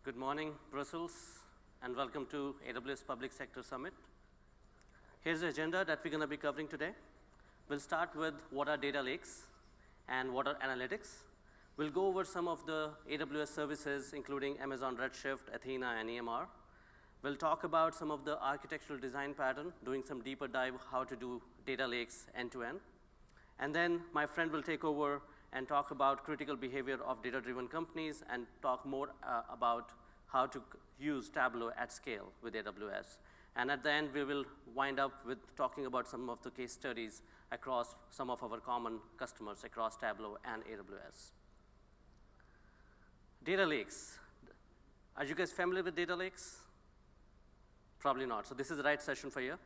Good morning, Brussels, and welcome to AWS Public Sector Summit. Here's the agenda that we're going to be covering today. We'll start with what are data lakes and what are analytics. We'll go over some of the AWS services, including Amazon Redshift, Athena, and EMR. We'll talk about some of the architectural design pattern, doing some deeper dive how to do data lakes end-to-end. And then my friend will take over and talk about critical behavior of data-driven companies and talk more about how to use Tableau at scale with AWS. And at the end, we will wind up with talking about some of the case studies across some of our common customers across Tableau and AWS. Data lakes. Are you guys familiar with data lakes? Probably not. So this is the right session for you.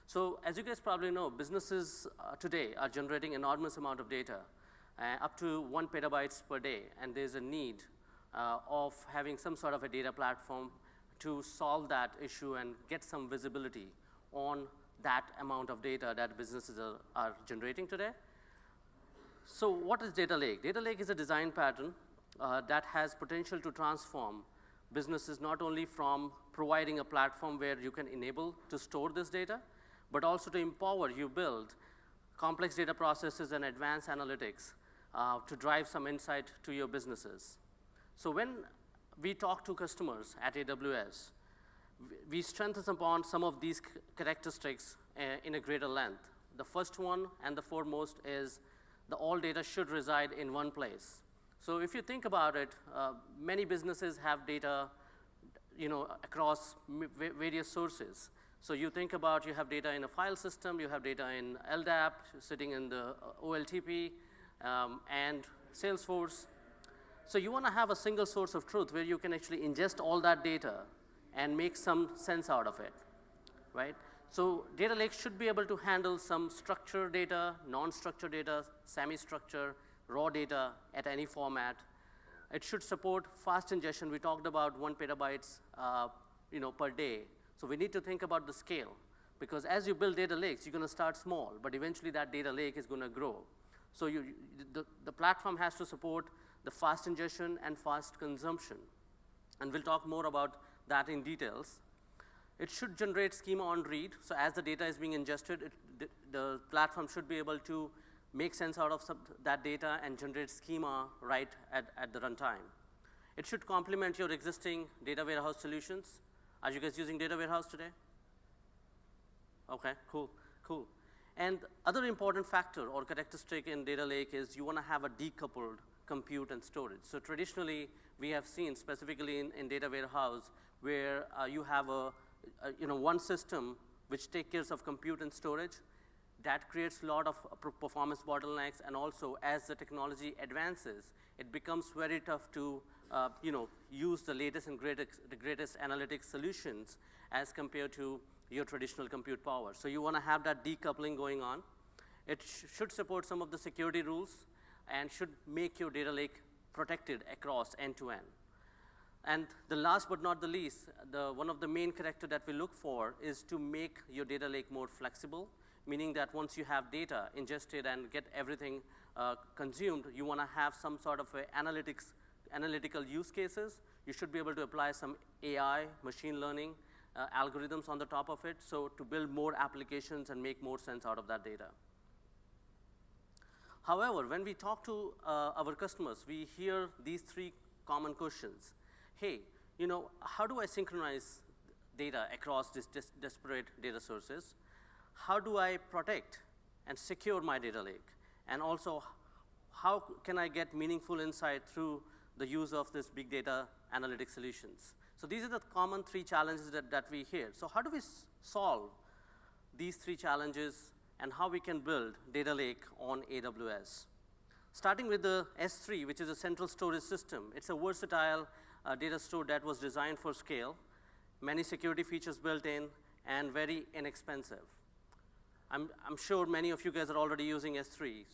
So as you guys probably know, businesses today are generating enormous amount of data, up to 1 petabytes per day, and there's a need of having some sort of a data platform to solve that issue and get some visibility on that amount of data that businesses are generating today. So what is data lake? Data lake is a design pattern that has potential to transform businesses not only from providing a platform where you can enable to store this data, but also to empower you build complex data processes and advanced analytics to drive some insight to your businesses. So when we talk to customers at AWS, we strengthen upon some of these characteristics in a greater length. The first one and the foremost is the all data should reside in one place. So if you think about it, many businesses have data across various sources. So you think about you have data in a file system, you have data in LDAP, sitting in the OLTP, and Salesforce. So you want to have a single source of truth where you can actually ingest all that data and make some sense out of it, right? So data lake should be able to handle some structured data, non-structured data, semi-structured, raw data at any format. It should support fast ingestion. We talked about 1 petabytes per day. So we need to think about the scale, because as you build data lakes, you're going to start small, but eventually that data lake is going to grow. So the platform has to support the fast ingestion and fast consumption. And we'll talk more about that in details. It should generate schema on read. So as the data is being ingested, the platform should be able to make sense out of that data and generate schema right at the runtime. It should complement your existing data warehouse solutions. Are you guys using data warehouse today? Okay, cool. And other important factor or characteristic in data lake is you want to have a decoupled compute and storage. So traditionally, we have seen specifically in data warehouse where you have one system which takes care of compute and storage. That creates a lot of performance bottlenecks, and also as the technology advances, it becomes very tough to use the latest and greatest analytics solutions as compared to your traditional compute power. So you want to have that decoupling going on. It should support some of the security rules and should make your data lake protected across end-to-end. And the last but not the least, one of the main character that we look for is to make your data lake more flexible, meaning that once you have data ingested and get everything consumed, you want to have some sort of analytical use cases. You should be able to apply some AI, machine learning, algorithms on the top of it, so to build more applications and make more sense out of that data. However, when we talk to our customers, we hear these 3 common questions. Hey, how do I synchronize data across these disparate data sources? How do I protect and secure my data lake? And also, how can I get meaningful insight through the use of this big data analytic solutions? So these are the common 3 challenges that we hear. So how do we solve these 3 challenges and how we can build data lake on AWS? Starting with the S3, which is a central storage system. It's a versatile data store that was designed for scale, many security features built in, and very inexpensive. I'm sure many of you guys are already using S3s,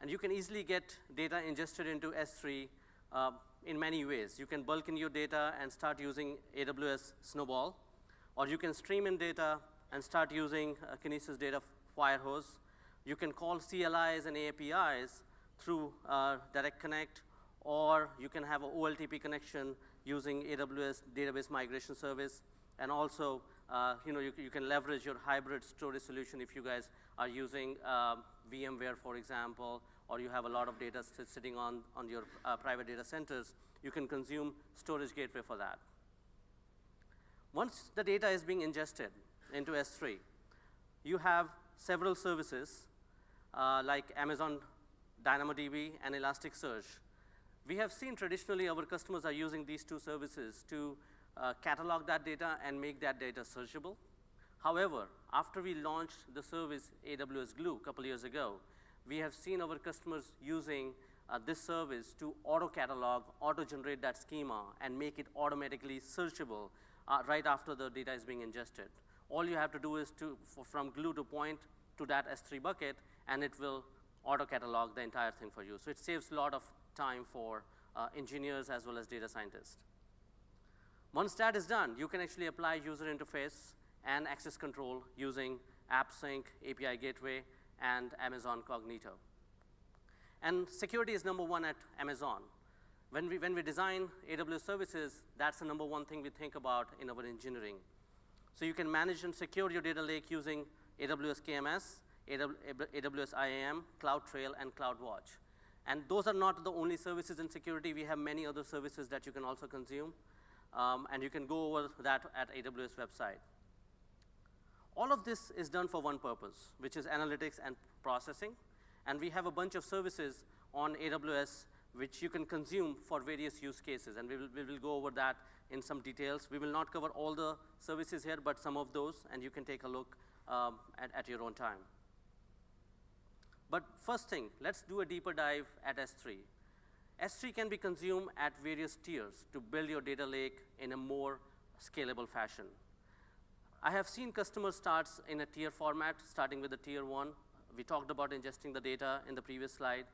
and you can easily get data ingested into S3 in many ways. You can bulk in your data and start using AWS Snowball, or you can stream in data and start using Kinesis Data Firehose. You can call CLIs and APIs through Direct Connect, or you can have an OLTP connection using AWS database migration service, and also you can leverage your hybrid storage solution if you guys are using VMware, for example, or you have a lot of data sitting on your private data centers. You can consume storage gateway for that. Once the data is being ingested into S3, you have several services like Amazon DynamoDB and Elasticsearch. We have seen traditionally our customers are using these two services to catalog that data and make that data searchable. However, after we launched the service AWS Glue a couple years ago, we have seen our customers using this service to auto-catalog, auto-generate that schema, and make it automatically searchable right after the data is being ingested. All you have to do is from Glue to point to that S3 bucket, and it will auto-catalog the entire thing for you. So it saves a lot of time for engineers as well as data scientists. Once that is done, you can actually apply user interface and access control using AppSync, API Gateway, and Amazon Cognito. And security is number one at Amazon. When we design AWS services, that's the number one thing we think about in our engineering. So you can manage and secure your data lake using AWS KMS, AWS IAM, CloudTrail, and CloudWatch. And those are not the only services in security. We have many other services that you can also consume. And you can go over that at AWS website. All of this is done for one purpose, which is analytics and processing. And we have a bunch of services on AWS which you can consume for various use cases. And we will go over that in some details. We will not cover all the services here, but some of those, and you can take a look at your own time. But first thing, let's do a deeper dive at S3. S3 can be consumed at various tiers to build your data lake in a more scalable fashion. I have seen customers start in a tier format, starting with the tier 1. We talked about ingesting the data in the previous slide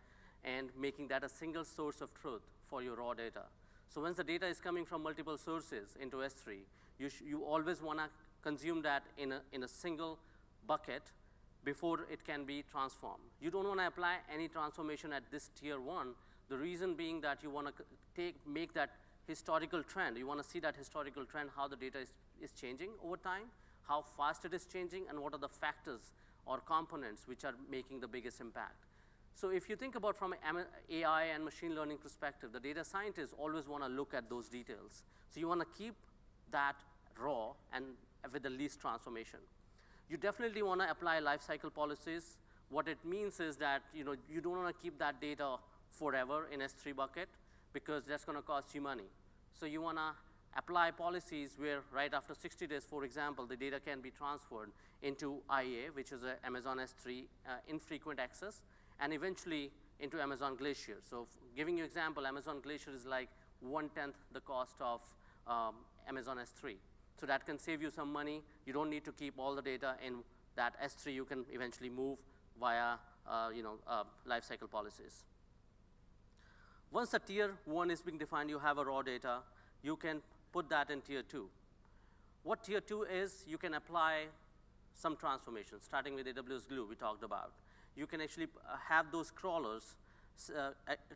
and making that a single source of truth for your raw data. So once the data is coming from multiple sources into S3, you always want to consume that in a single bucket before it can be transformed. You don't want to apply any transformation at this tier 1. The reason being that you want to make that historical trend. You want to see that historical trend, how the data is changing over time, how fast it is changing, and what are the factors or components which are making the biggest impact. So if you think about from an AI and machine learning perspective, the data scientists always want to look at those details. So you want to keep that raw and with the least transformation. You definitely want to apply lifecycle policies. What it means is that you don't want to keep that data forever in S3 bucket because that's going to cost you money. So you want to apply policies where right after 60 days, for example, the data can be transferred into IA, which is a Amazon S3 infrequent access, and eventually into Amazon Glacier. So giving you an example, Amazon Glacier is like 1/10 the cost of Amazon S3. So that can save you some money. You don't need to keep all the data in that S3. You can eventually move via lifecycle policies. Once the tier 1 is being defined, you have a raw data. You can put that in tier 2. What tier 2 is, you can apply some transformations, starting with AWS Glue we talked about. You can actually have those crawlers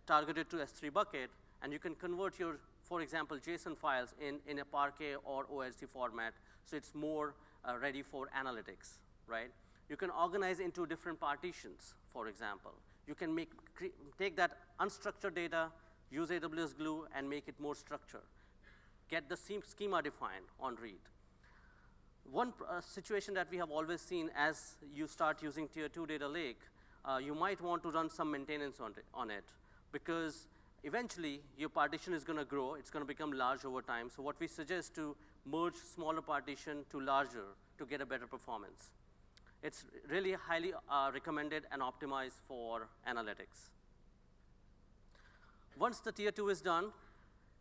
targeted to S3 bucket, and you can convert your, for example, JSON files in a Parquet or OSD format, so it's more ready for analytics, right? You can organize into different partitions, for example. You can take that unstructured data, use AWS Glue, and make it more structured. Get the schema defined on read. One situation that we have always seen as you start using tier 2 data lake, you might want to run some maintenance on it because eventually your partition is going to grow. It's going to become large over time. So what we suggest to merge smaller partition to larger to get a better performance. It's really highly recommended and optimized for analytics. Once the tier 2 is done,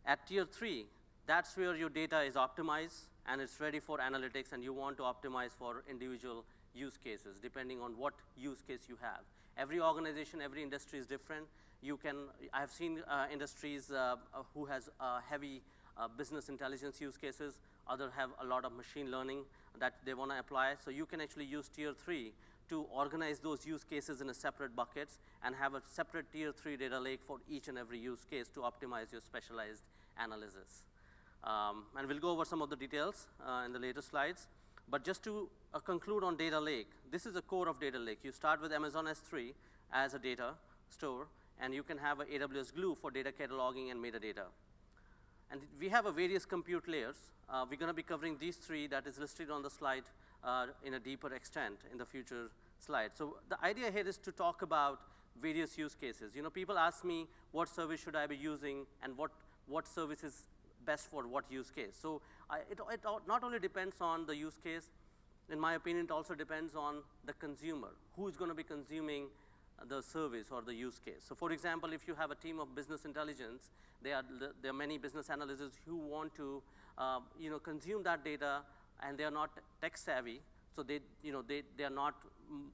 at tier 3, that's where your data is optimized and it's ready for analytics, and you want to optimize for individual use cases depending on what use case you have. Every organization, every industry is different. I have seen industries who has heavy business intelligence use cases. Others have a lot of machine learning that they want to apply. So you can actually use tier 3 to organize those use cases in a separate buckets and have a separate tier 3 data lake for each and every use case to optimize your specialized analysis. And we'll go over some of the details in the later slides. But just to conclude on data lake, this is the core of data lake. You start with Amazon S3 as a data store, and you can have an AWS Glue for data cataloging and metadata. And we have a various compute layers. We're going to be covering these three that is listed on the slide in a deeper extent in the future slides. So the idea here is to talk about various use cases. You know, people ask me, what service should I be using, and what service is best for what use case? So it not only depends on the use case. In my opinion, it also depends on the consumer, who is going to be consuming the service or the use case. So for example, if you have a team of business intelligence, there are many business analysts who want to consume that data, and they are not tech savvy. So they are not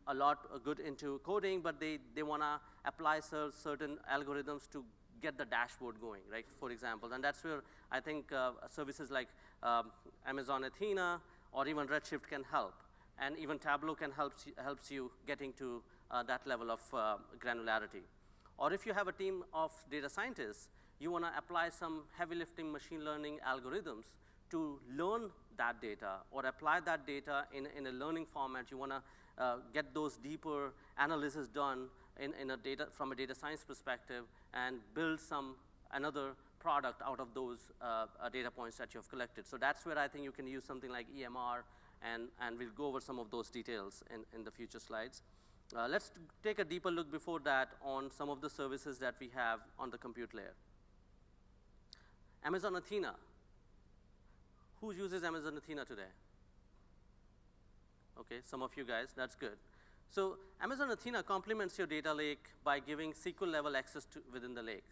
a lot good into coding, but they want to apply certain algorithms to get the dashboard going, right, for example. And that's where I think services like Amazon Athena or even Redshift can help. And even Tableau can helps you getting to that level of granularity. Or if you have a team of data scientists, you want to apply some heavy lifting machine learning algorithms to learn that data or apply that data in a learning format. You want to get those deeper analysis done from a data science perspective and build another product out of those data points that you have collected. So that's where I think you can use something like EMR, and we'll go over some of those details in the future slides. Let's take a deeper look before that on some of the services that we have on the compute layer. Amazon Athena. Who uses Amazon Athena today? Okay, some of you guys, that's good. So Amazon Athena complements your data lake by giving SQL level access within the lake.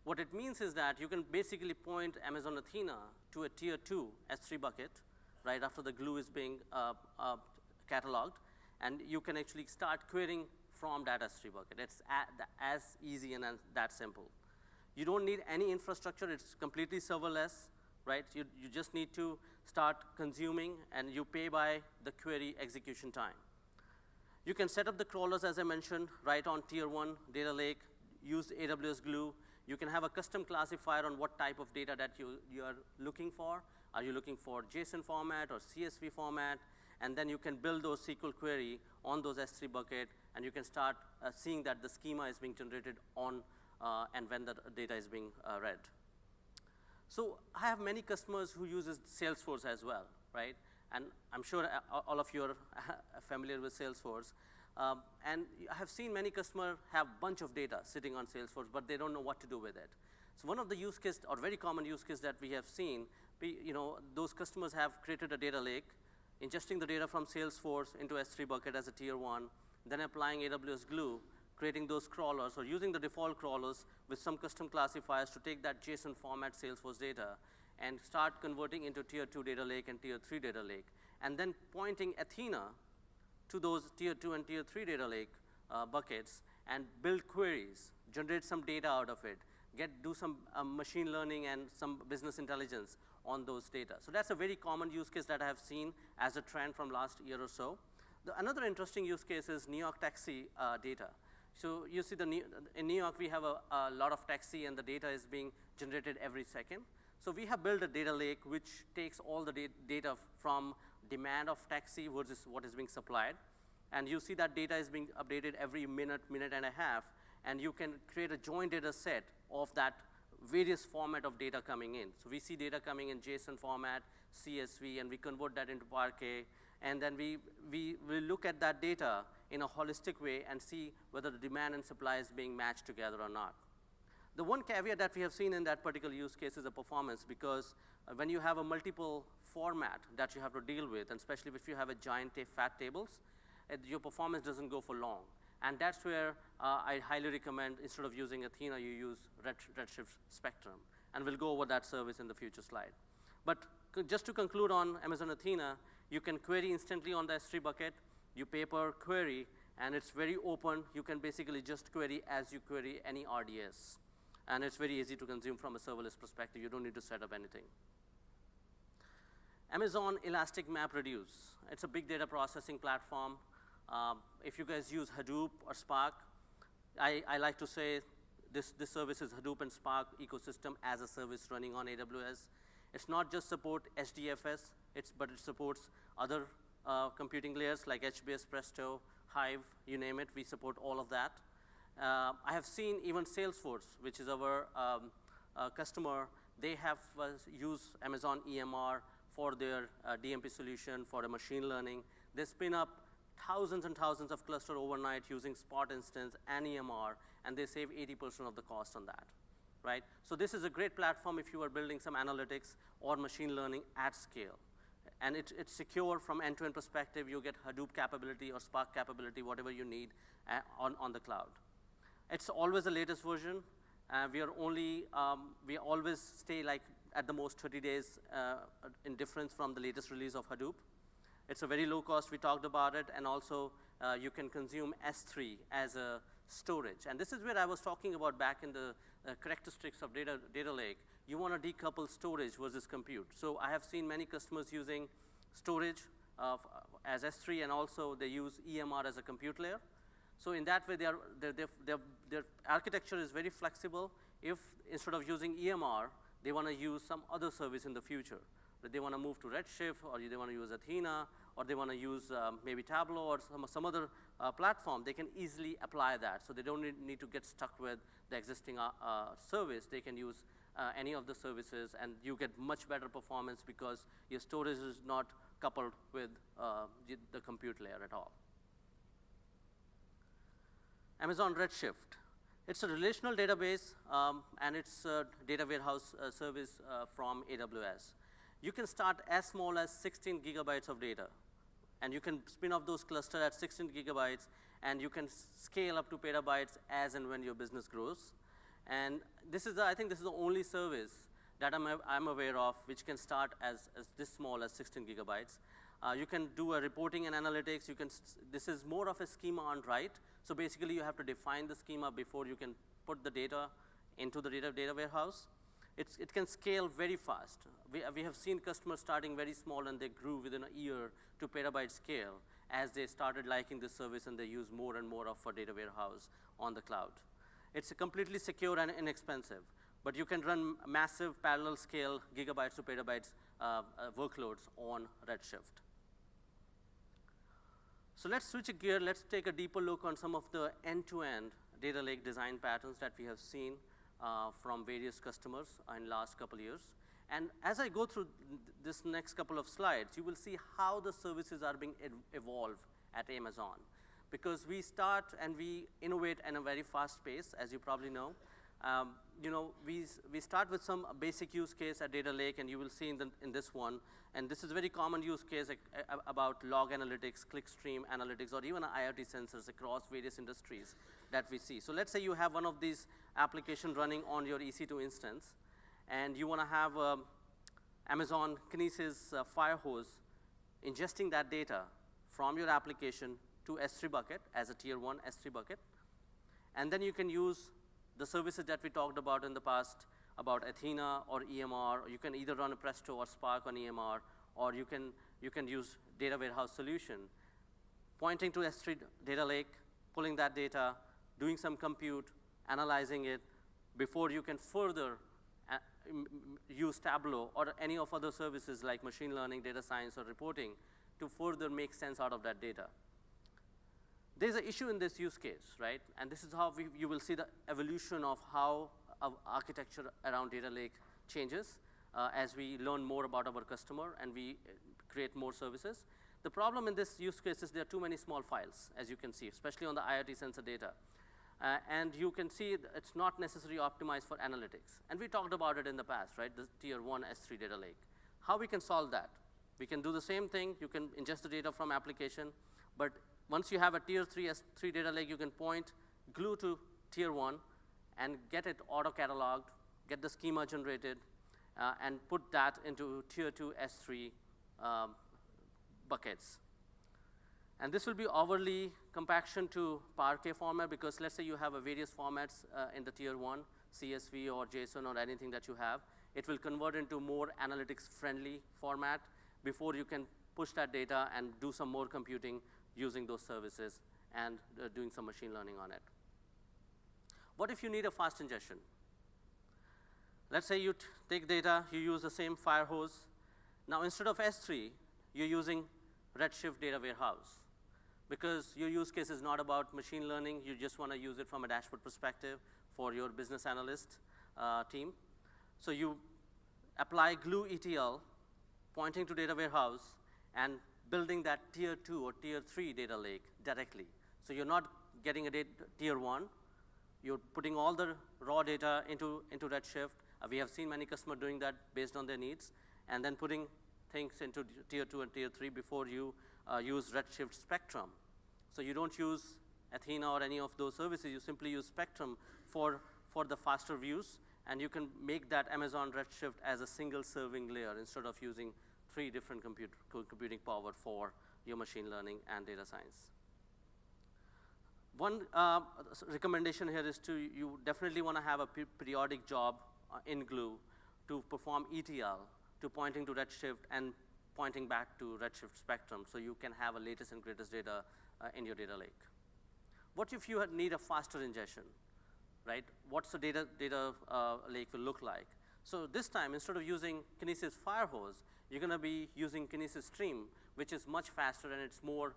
What it means is that you can basically point Amazon Athena to a tier 2 S3 bucket right after the glue is being cataloged, and you can actually start querying from that S3 bucket. It's as easy and that simple. You don't need any infrastructure. It's completely serverless, right? You just need to start consuming, and you pay by the query execution time. You can set up the crawlers, as I mentioned, right on tier 1 data lake, use AWS Glue. You can have a custom classifier on what type of data that you are looking for. Are you looking for JSON format or CSV format? And then you can build those SQL query on those S3 bucket, and you can start seeing that the schema is being generated on and when the data is being read. So I have many customers who uses Salesforce as well, right? And I'm sure all of you are familiar with Salesforce. And I have seen many customers have a bunch of data sitting on Salesforce, but they don't know what to do with it. So one of the use cases, or very common use case that we have seen, those customers have created a data lake, ingesting the data from Salesforce into S3 bucket as a tier 1, then applying AWS Glue, creating those crawlers, or using the default crawlers with some custom classifiers to take that JSON format Salesforce data and start converting into tier 2 data lake and tier 3 data lake, and then pointing Athena to those tier 2 and tier 3 data lake buckets and build queries, generate some data out of it, do some machine learning and some business intelligence on those data. So that's a very common use case that I have seen as a trend from last year or so. Another interesting use case is New York taxi data. So you see in New York, we have a lot of taxi, and the data is being generated every second. So we have built a data lake which takes all the data from demand of taxi versus what is being supplied. And you see that data is being updated every minute and a half, and you can create a joint data set of that various format of data coming in. So we see data coming in JSON format, CSV, and we convert that into Parquet. And then we look at that data in a holistic way and see whether the demand and supply is being matched together or not. The one caveat that we have seen in that particular use case is the performance, because when you have a multiple format that you have to deal with, and especially if you have a giant fat tables, your performance doesn't go for long. And that's where I highly recommend, instead of using Athena, you use Redshift Spectrum. And we'll go over that service in the future slide. But just to conclude on Amazon Athena, you can query instantly on the S3 bucket. You pay per query, and it's very open. You can basically just query as you query any RDS. And it's very easy to consume from a serverless perspective. You don't need to set up anything. Amazon Elastic MapReduce. It's a big data processing platform. If you guys use Hadoop or Spark, I like to say this service is Hadoop and Spark ecosystem as a service running on AWS. It's not just support HDFS, but it supports other computing layers like HBase, Presto, Hive, you name it. We support all of that. I have seen even Salesforce, which is our customer, they have used Amazon EMR for their DMP solution for the machine learning. They spin up thousands and thousands of clusters overnight using Spot instance and EMR, and they save 80% of the cost on that, right? So this is a great platform if you are building some analytics or machine learning at scale. And it's secure from end-to-end perspective. You get Hadoop capability or Spark capability, whatever you need on the cloud. It's always the latest version. We always stay like at the most 30 days in difference from the latest release of Hadoop. It's a very low cost, we talked about it, and also you can consume S3 as a storage. And this is where I was talking about back in the characteristics of data lake. You want to decouple storage versus compute. So I have seen many customers using storage as S3, and also they use EMR as a compute layer. So in that way, their architecture is very flexible. If instead of using EMR, they want to use some other service in the future, that they want to move to Redshift, or they want to use Athena, or they want to use maybe Tableau or some other platform, they can easily apply that. So they don't need to get stuck with the existing service. They can use any of the services, and you get much better performance because your storage is not coupled with the compute layer at all. Amazon Redshift. It's a relational database, and it's a data warehouse service from AWS. You can start as small as 16 gigabytes of data, and you can spin off those clusters at 16 gigabytes, and you can scale up to petabytes as and when your business grows. And this is I think this is the only service that I'm aware of which can start as this small as 16 gigabytes. You can do a reporting and analytics. This is more of a schema on write. So basically, you have to define the schema before you can put the data into the data warehouse. It can scale very fast. We have seen customers starting very small, and they grew within a year to petabyte scale as they started liking this service, and they use more and more of our data warehouse on the cloud. It's completely secure and inexpensive, but you can run massive parallel scale gigabytes to petabytes workloads on Redshift. So let's switch a gear. Let's take a deeper look on some of the end-to-end data lake design patterns that we have seen from various customers in the last couple of years. And as I go through this next couple of slides, you will see how the services are being evolved at Amazon. Because we start and we innovate in a very fast pace, as you probably know. We start with some basic use case at Data Lake, and you will see in this one. And this is a very common use case about log analytics, clickstream analytics, or even IoT sensors across various industries that we see. So let's say you have one of these applications running on your EC2 instance, and you want to have Amazon Kinesis fire hose ingesting that data from your application to S3 bucket as a tier 1 S3 bucket. And then you can use the services that we talked about in the past about Athena or EMR. Or you can either run a Presto or Spark on EMR, or you can use data warehouse solution, pointing to S3 data lake, pulling that data, doing some compute, analyzing it, before you can further use Tableau or any of other services like machine learning, data science, or reporting to further make sense out of that data. There's an issue in this use case, right? And this is how you will see the evolution of how architecture around data lake changes as we learn more about our customer and we create more services. The problem in this use case is there are too many small files, as you can see, especially on the IoT sensor data. And you can see it's not necessarily optimized for analytics. And we talked about it in the past, right? The tier 1 S3 data lake. How we can solve that? We can do the same thing. You can ingest the data from application, but once you have a tier 3 S3 data lake, you can glue to tier 1 and get it auto-cataloged, get the schema generated, and put that into tier 2 S3 buckets. And this will be overly compaction to Parquet format, because let's say you have various formats in the tier 1, CSV or JSON or anything that you have. It will convert into more analytics-friendly format before you can push that data and do some more computing using those services and doing some machine learning on it. What if you need a fast ingestion? Let's say you take data, you use the same fire hose. Now, instead of S3, you're using Redshift data warehouse. Because your use case is not about machine learning, you just want to use it from a dashboard perspective for your business analyst team. So you apply Glue ETL, pointing to data warehouse, and building that tier 2 or tier 3 data lake directly. So you're not getting a tier 1. You're putting all the raw data into Redshift. We have seen many customers doing that based on their needs, and then putting things into tier 2 and tier 3 before you use Redshift Spectrum. So you don't use Athena or any of those services. You simply use Spectrum for the faster views, and you can make that Amazon Redshift as a single serving layer instead of using 3 different computing power for your machine learning and data science. One recommendation here is you definitely want to have a periodic job in Glue to perform ETL, to pointing to Redshift and pointing back to Redshift Spectrum, so you can have a latest and greatest data in your data lake. What if you need a faster ingestion, right? What's the data lake will look like? So this time, instead of using Kinesis Firehose, you're going to be using Kinesis Stream, which is much faster and it's more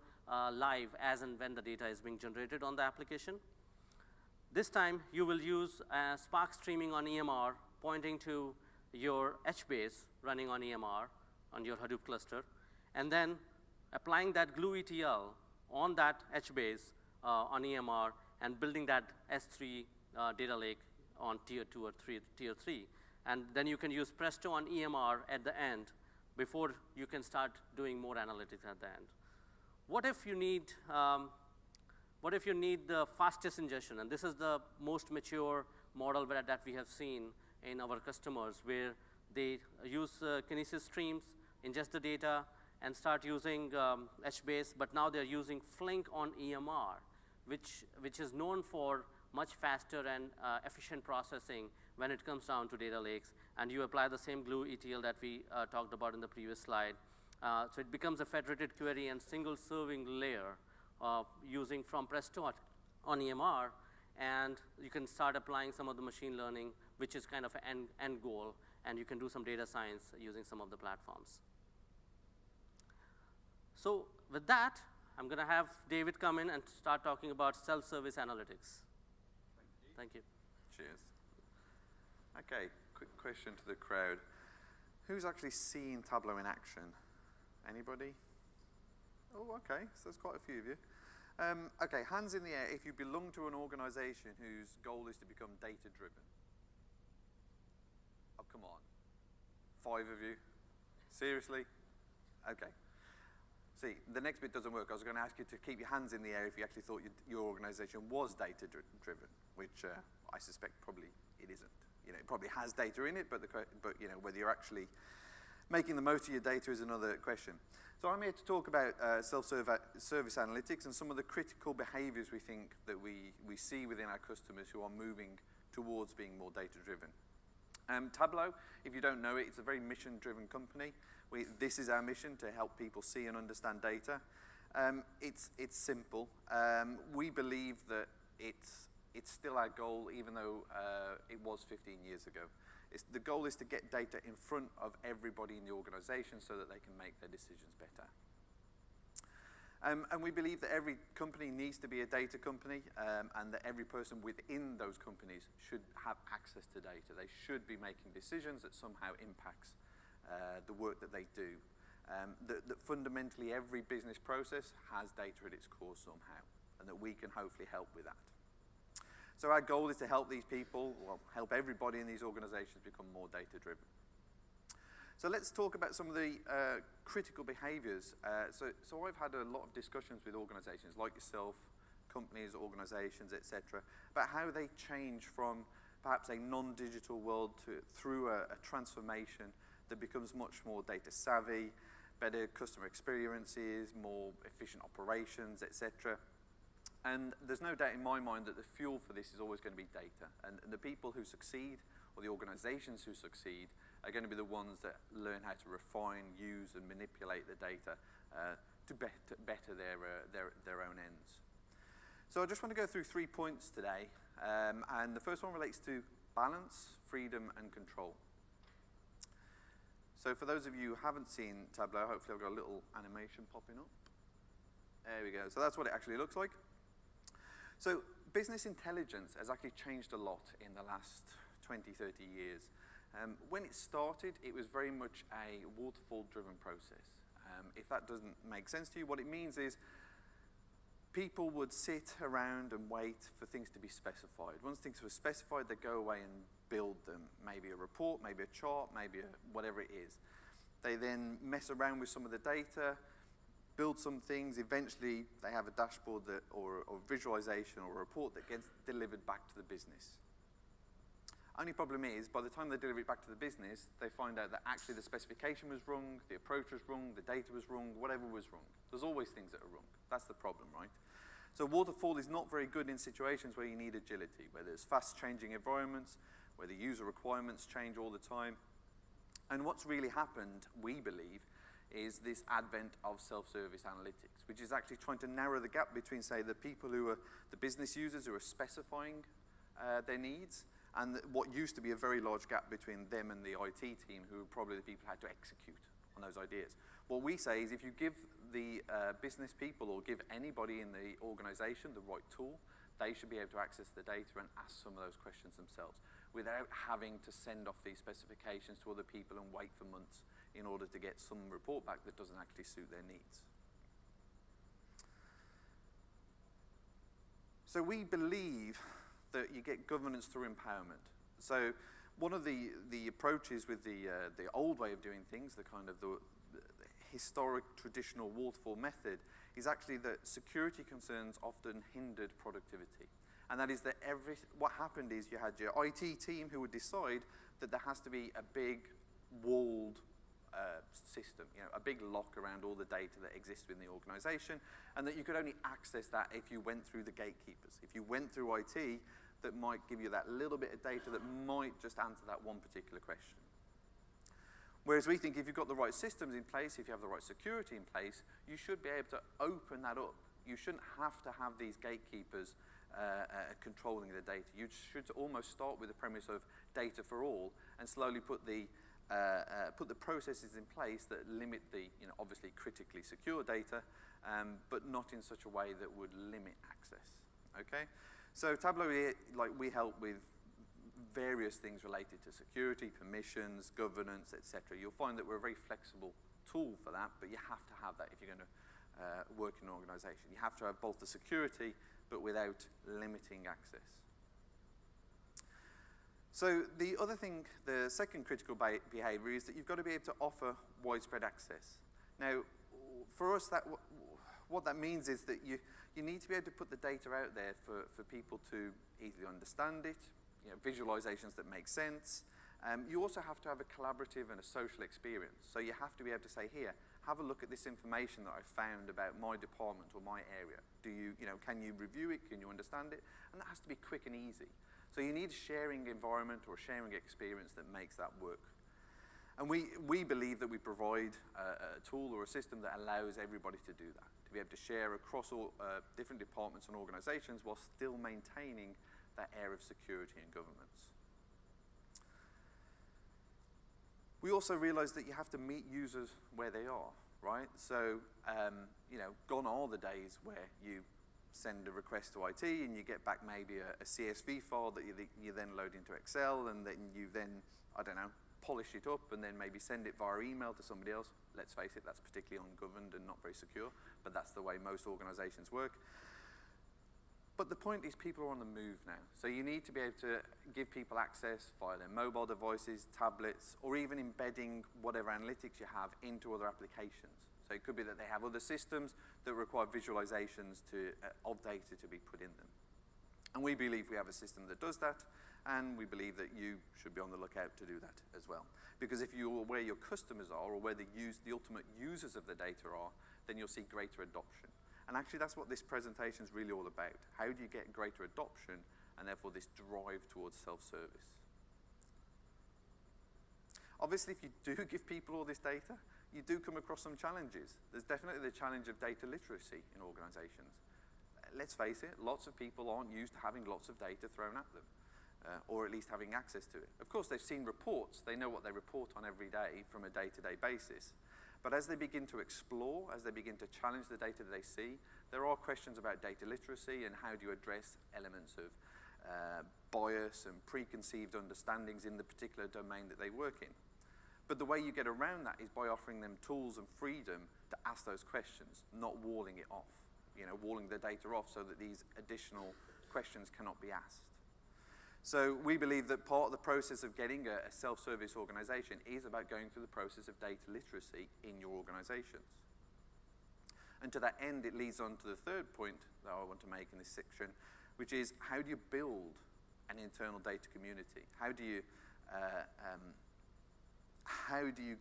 live as and when the data is being generated on the application. This time, you will use Spark streaming on EMR, pointing to your HBase running on EMR on your Hadoop cluster, and then applying that Glue ETL on that HBase on EMR and building that S3 data lake on tier 2 or tier 3. And then you can use Presto on EMR at the end before you can start doing more analytics at the end. What if you need the fastest ingestion? And this is the most mature model that we have seen in our customers, where they use Kinesis streams, ingest the data, and start using HBase, but now they're using Flink on EMR, which is known for much faster and efficient processing when it comes down to data lakes. And you apply the same Glue ETL that we talked about in the previous slide. So it becomes a federated query and single serving layer using from Presto on EMR, and you can start applying some of the machine learning, which is kind of an end goal, and you can do some data science using some of the platforms. So with that, I'm going to have David come in and start talking about self-service analytics. Thank you. Cheers. Okay, quick question to the crowd. Who's actually seen Tableau in action? Anybody? Oh, okay, so there's quite a few of you. Okay, hands in the air if you belong to an organization whose goal is to become data-driven. Oh, come on. 5 of you? Seriously? Okay. See, the next bit doesn't work. I was going to ask you to keep your hands in the air if you actually thought your organization was data-driven, which I suspect probably it isn't. You know, it probably has data in it, but you know, whether you're actually making the most of your data is another question. So I'm here to talk about self-service analytics and some of the critical behaviors we think that we see within our customers who are moving towards being more data-driven. Tableau, if you don't know it, it's a very mission-driven company. This is our mission, to help people see and understand data. It's simple. We believe that it's still our goal, even though it was 15 years ago. The goal is to get data in front of everybody in the organization so that they can make their decisions better. And we believe that every company needs to be a data company, and that every person within those companies should have access to data. They should be making decisions that somehow impacts the work that they do. That fundamentally every business process has data at its core somehow, and that we can hopefully help with that. So our goal is to help these people, well, help everybody in these organizations become more data-driven. So let's talk about some of the critical behaviors. So I've had a lot of discussions with organizations like yourself, companies, organizations, etc., about how they change from perhaps a non-digital world through a transformation that becomes much more data savvy, better customer experiences, more efficient operations, etc. And there's no doubt in my mind that the fuel for this is always going to be data. And the people who succeed, or the organizations who succeed, are going to be the ones that learn how to refine, use, and manipulate the data to better their own ends. So I just want to go through 3 points today. And the first one relates to balance, freedom, and control. So for those of you who haven't seen Tableau, hopefully I've got a little animation popping up. There we go. So that's what it actually looks like. So business intelligence has actually changed a lot in the last 20, 30 years. When it started, it was very much a waterfall-driven process. If that doesn't make sense to you, what it means is people would sit around and wait for things to be specified. Once things were specified, they'd go away and build them. Maybe a report, maybe a chart, maybe whatever it is. They then mess around with some of the data, build some things. Eventually, they have a dashboard or visualization or a report that gets delivered back to the business. Only problem is, by the time they deliver it back to the business, they find out that actually the specification was wrong, the approach was wrong, the data was wrong, whatever was wrong. There's always things that are wrong. That's the problem, right? So waterfall is not very good in situations where you need agility, where there's fast-changing environments, where the user requirements change all the time. And what's really happened, we believe, is this advent of self-service analytics, which is actually trying to narrow the gap between, say, the people who are the business users who are specifying their needs, and what used to be a very large gap between them and the IT team, who are probably the people who had to execute on those ideas. What we say is if you give the business people or give anybody in the organization the right tool, they should be able to access the data and ask some of those questions themselves without having to send off these specifications to other people and wait for months in order to get some report back that doesn't actually suit their needs. So we believe that you get governance through empowerment. So one of the approaches with the old way of doing things, the kind of the historic traditional waterfall method, is actually that security concerns often hindered productivity. And that is that what happened is you had your IT team who would decide that there has to be a big walled system, a big lock around all the data that exists within the organization, and that you could only access that if you went through the gatekeepers. If you went through IT, that might give you that little bit of data that might just answer that one particular question. Whereas we think if you've got the right systems in place, if you have the right security in place, you should be able to open that up. You shouldn't have to have these gatekeepers controlling the data. You should almost start with the premise of data for all and slowly put the processes in place that limit the, obviously critically secure data, but not in such a way that would limit access, okay? So Tableau, we help with various things related to security, permissions, governance, etc. You'll find that we're a very flexible tool for that, but you have to have that if you're going to work in an organization. You have to have both the security, but without limiting access. So the other thing, the second critical behavior is that you've got to be able to offer widespread access. Now, for us, what that means is that you need to be able to put the data out there for people to easily understand it, visualizations that make sense. You also have to have a collaborative and a social experience. So you have to be able to say, here, have a look at this information that I found about my department or my area. Can you review it? Can you understand it? And that has to be quick and easy. So you need a sharing environment or a sharing experience that makes that work. And we believe that we provide a tool or a system that allows everybody to do that, to be able to share across all different departments and organizations while still maintaining that air of security and governance. We also realize that you have to meet users where they are, right? So, gone are the days where you send a request to IT and you get back maybe a CSV file that you then load into Excel, and then you then, I don't know, polish it up and then maybe send it via email to somebody else. Let's face it, that's particularly ungoverned and not very secure, but that's the way most organizations work. But the point is people are on the move now. So you need to be able to give people access via their mobile devices, tablets, or even embedding whatever analytics you have into other applications. So it could be that they have other systems that require visualizations of data to be put in them. And we believe we have a system that does that, and we believe that you should be on the lookout to do that as well. Because if you're where your customers are or where the ultimate users of the data are, then you'll see greater adoption. And actually that's what this presentation is really all about. How do you get greater adoption and therefore this drive towards self-service? Obviously, if you do give people all this data, you do come across some challenges. There's definitely the challenge of data literacy in organizations. Let's face it, lots of people aren't used to having lots of data thrown at them. or at least having access to it. Of course, they've seen reports. They know what they report on every day from a day-to-day basis. But as they begin to explore, as they begin to challenge the data that they see, there are questions about data literacy and how do you address elements of bias and preconceived understandings in the particular domain that they work in. But the way you get around that is by offering them tools and freedom to ask those questions, not walling it off, walling the data off so that these additional questions cannot be asked. So we believe that part of the process of getting a self-service organization is about going through the process of data literacy in your organizations. And to that end, it leads on to the third point that I want to make in this section, which is how do you build an internal data community? How do you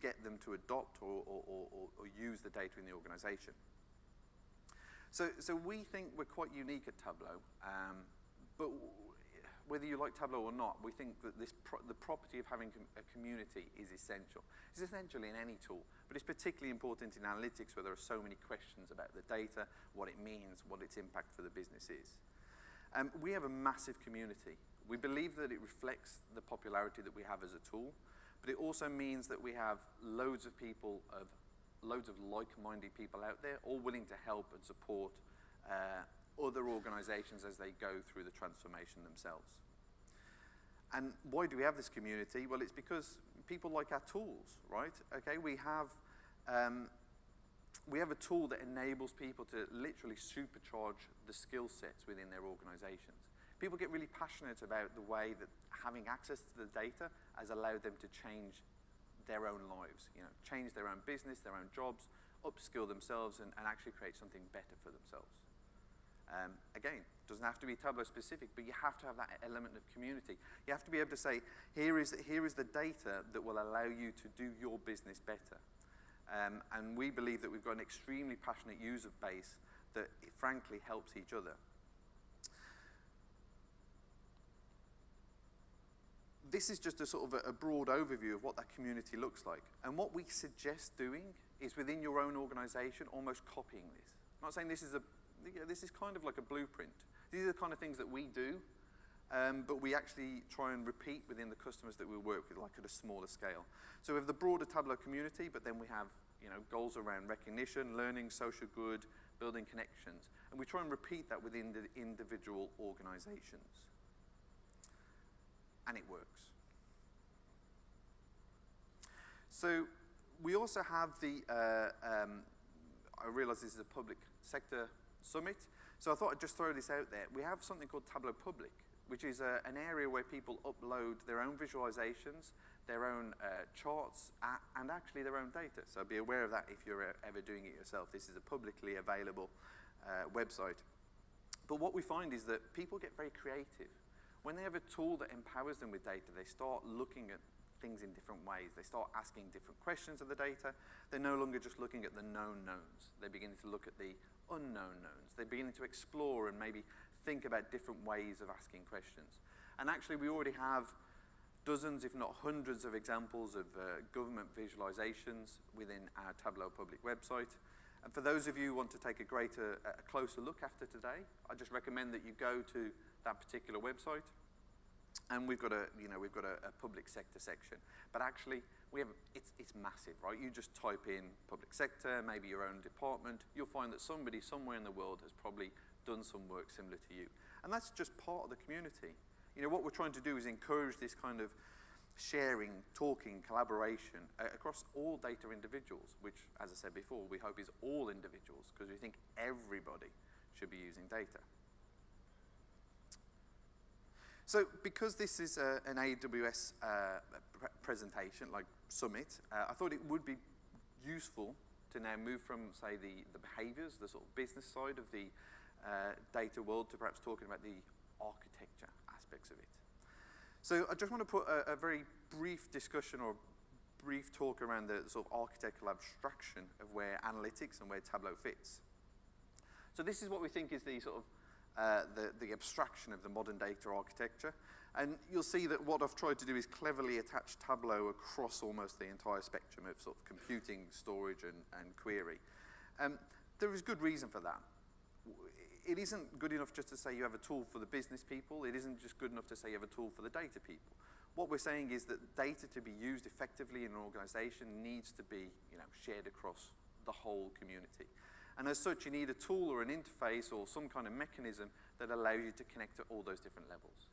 get them to adopt or use the data in the organization? So we think we're quite unique at Tableau, but whether you like Tableau or not, we think that the property of having a community is essential. It's essential in any tool, but it's particularly important in analytics where there are so many questions about the data, what it means, what its impact for the business is. We have a massive community. We believe that it reflects the popularity that we have as a tool, but it also means that we have loads of people, loads of like-minded people out there, all willing to help and support other organizations as they go through the transformation themselves. And why do we have this community? Well, it's because people like our tools, right? Okay, we have a tool that enables people to literally supercharge the skill sets within their organizations. People get really passionate about the way that having access to the data has allowed them to change their own lives, change their own business, their own jobs, upskill themselves, and actually create something better for themselves. Again, it doesn't have to be Tableau specific, but you have to have that element of community. You have to be able to say, here is the data that will allow you to do your business better. And we believe that we've got an extremely passionate user base that frankly helps each other. This is just a sort of a broad overview of what that community looks like. And what we suggest doing is within your own organization, almost copying this. I'm not saying this is kind of like a blueprint. These are the kind of things that we do, but we actually try and repeat within the customers that we work with, like at a smaller scale. So we have the broader Tableau community, but then we have goals around recognition, learning, social good, building connections. And we try and repeat that within the individual organizations. And it works. So we also have I realize this is a public sector summit, so I thought I'd just throw this out there. We have something called Tableau Public, which is an area where people upload their own visualizations, their own charts, and actually their own data. So be aware of that if you're ever doing it yourself. This is a publicly available website. But what we find is that people get very creative. When they have a tool that empowers them with data, they start looking at things in different ways. They start asking different questions of the data. They're no longer just looking at the known knowns. They're beginning to look at the unknown knowns. They're beginning to explore and maybe think about different ways of asking questions. And actually, we already have dozens, if not hundreds, of examples of government visualizations within our Tableau Public website. And for those of you who want to take a closer look after today, I just recommend that you go to that particular website. And we've got a public sector section. But actually, it's massive, right? You just type in public sector, maybe your own department. You'll find that somebody somewhere in the world has probably done some work similar to you. And that's just part of the community. What we're trying to do is encourage this kind of sharing, talking, collaboration across all data individuals, which, as I said before, we hope is all individuals, because we think everybody should be using data. So because this is an AWS presentation, like summit, I thought it would be useful to now move from, say, the behaviors, the sort of business side of the data world, to perhaps talking about the architecture aspects of it. So I just want to put a very brief discussion or brief talk around the sort of architectural abstraction of where analytics and where Tableau fits. So this is what we think is the sort of the abstraction of the modern data architecture. And you'll see that what I've tried to do is cleverly attach Tableau across almost the entire spectrum of sort of computing, storage, and query. There is good reason for that. it isn't good enough just to say you have a tool for the business people. It isn't just good enough to say you have a tool for the data people. What we're saying is that data to be used effectively in an organization needs to be, shared across the whole community. And as such, you need a tool or an interface or some kind of mechanism that allows you to connect at all those different levels.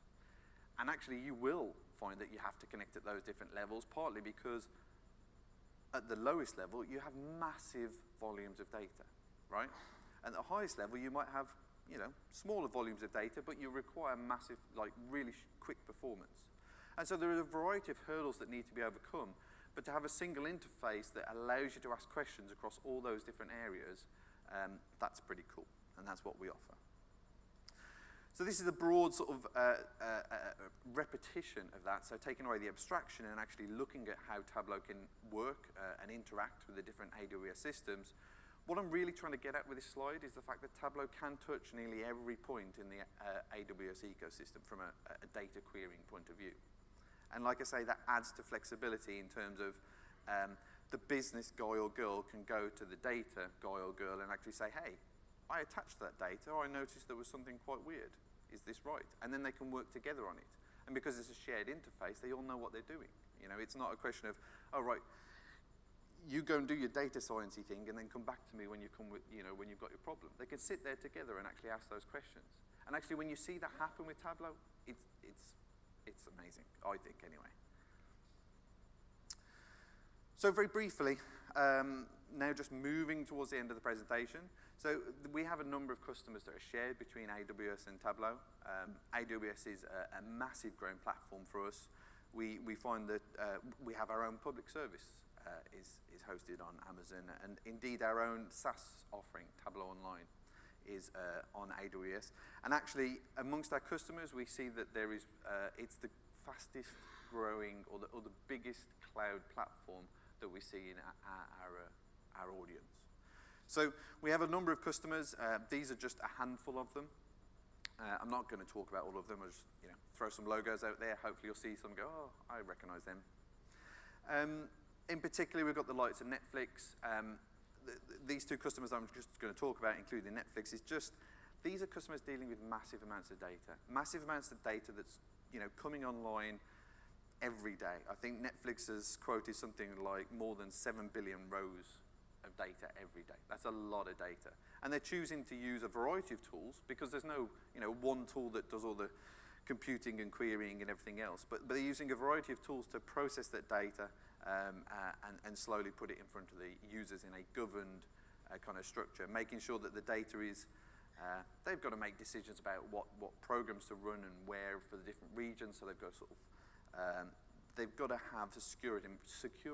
And actually, you will find that you have to connect at those different levels, partly because at the lowest level, you have massive volumes of data, right? And at the highest level, you might have, smaller volumes of data, but you require massive, really quick performance. And so there are a variety of hurdles that need to be overcome, but to have a single interface that allows you to ask questions across all those different areas, that's pretty cool, and that's what we offer. So this is a broad sort of repetition of that, so taking away the abstraction and actually looking at how Tableau can work and interact with the different AWS systems. What I'm really trying to get at with this slide is the fact that Tableau can touch nearly every point in the AWS ecosystem from a data querying point of view. And like I say, that adds to flexibility in terms of the business guy or girl can go to the data guy or girl and actually say, hey, I attached that data, I noticed there was something quite weird. Is this right? And then they can work together on it. And because it's a shared interface, they all know what they're doing. It's not a question of, oh, right, you go and do your data sciencey thing and then come back to me when you come with, when you've got your problem. They can sit there together and actually ask those questions. And actually, when you see that happen with Tableau, it's amazing, I think, anyway. So very briefly, now just moving towards the end of the presentation. So we have a number of customers that are shared between AWS and Tableau. AWS is a massive growing platform for us. We find that we have our own public service is hosted on Amazon, and indeed our own SaaS offering, Tableau Online, is on AWS. And actually, amongst our customers, we see that there is it's the fastest growing or the biggest cloud platform that we see in our audience. So we have a number of customers. These are just a handful of them. I'm not going to talk about all of them. I'll just throw some logos out there. Hopefully you'll see some and go, oh, I recognize them. In particular, we've got the likes of Netflix. These two customers I'm just going to talk about, including Netflix, is just, these are customers dealing with massive amounts of data. Massive amounts of data that's coming online every day. I think Netflix has quoted something like more than 7 billion rows of data every day. That's a lot of data. And they're choosing to use a variety of tools because there's no one tool that does all the computing and querying and everything else. But they're using a variety of tools to process that data and slowly put it in front of the users in a governed kind of structure, making sure that the data is, they've got to make decisions about what programs to run and where for the different regions, so they've got to sort of, they've got to have a secure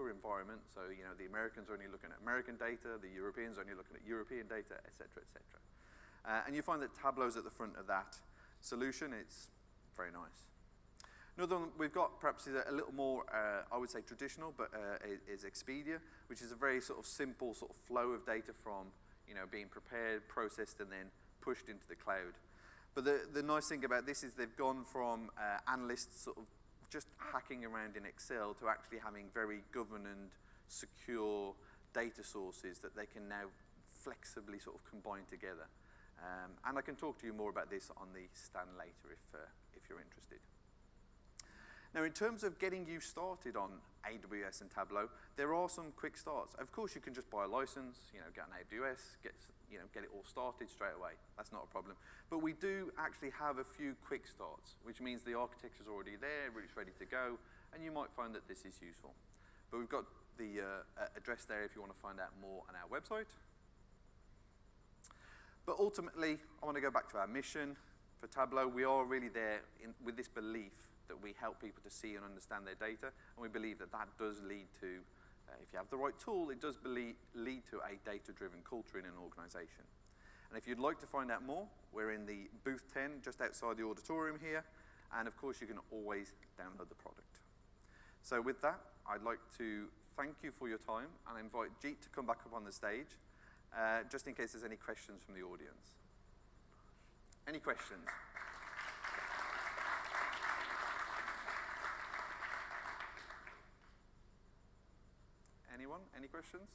environment, so the Americans are only looking at American data, the Europeans are only looking at European data, et cetera, et cetera. And you find that Tableau's at the front of that solution. It's very nice. Another one we've got perhaps is a little more, I would say traditional, but is Expedia, which is a very sort of simple sort of flow of data from being prepared, processed, and then pushed into the cloud. But the nice thing about this is they've gone from analysts sort of just hacking around in Excel to actually having very governed, secure data sources that they can now flexibly sort of combine together. And I can talk to you more about this on the stand later if you're interested. Now, in terms of getting you started on AWS and Tableau, there are some quick starts. Of course, you can just buy a license, get an AWS, get it all started straight away. That's not a problem. But we do actually have a few quick starts, which means the architecture's already there, it's ready to go, and you might find that this is useful. But we've got the address there if you want to find out more on our website. But ultimately, I want to go back to our mission. For Tableau, we are really there with this belief that we help people to see and understand their data, and we believe that that does lead to, if you have the right tool, it does lead to a data-driven culture in an organization. And if you'd like to find out more, we're in the booth 10, just outside the auditorium here, and of course you can always download the product. So with that, I'd like to thank you for your time, and I invite Jeet to come back up on the stage, just in case there's any questions from the audience. Any questions? Anyone? Any questions?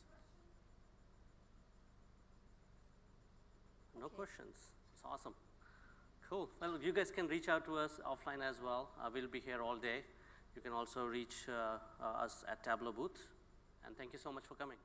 No questions. It's awesome. Cool. Well, you guys can reach out to us offline as well. We'll be here all day. You can also reach us at Tableau booth. And thank you so much for coming.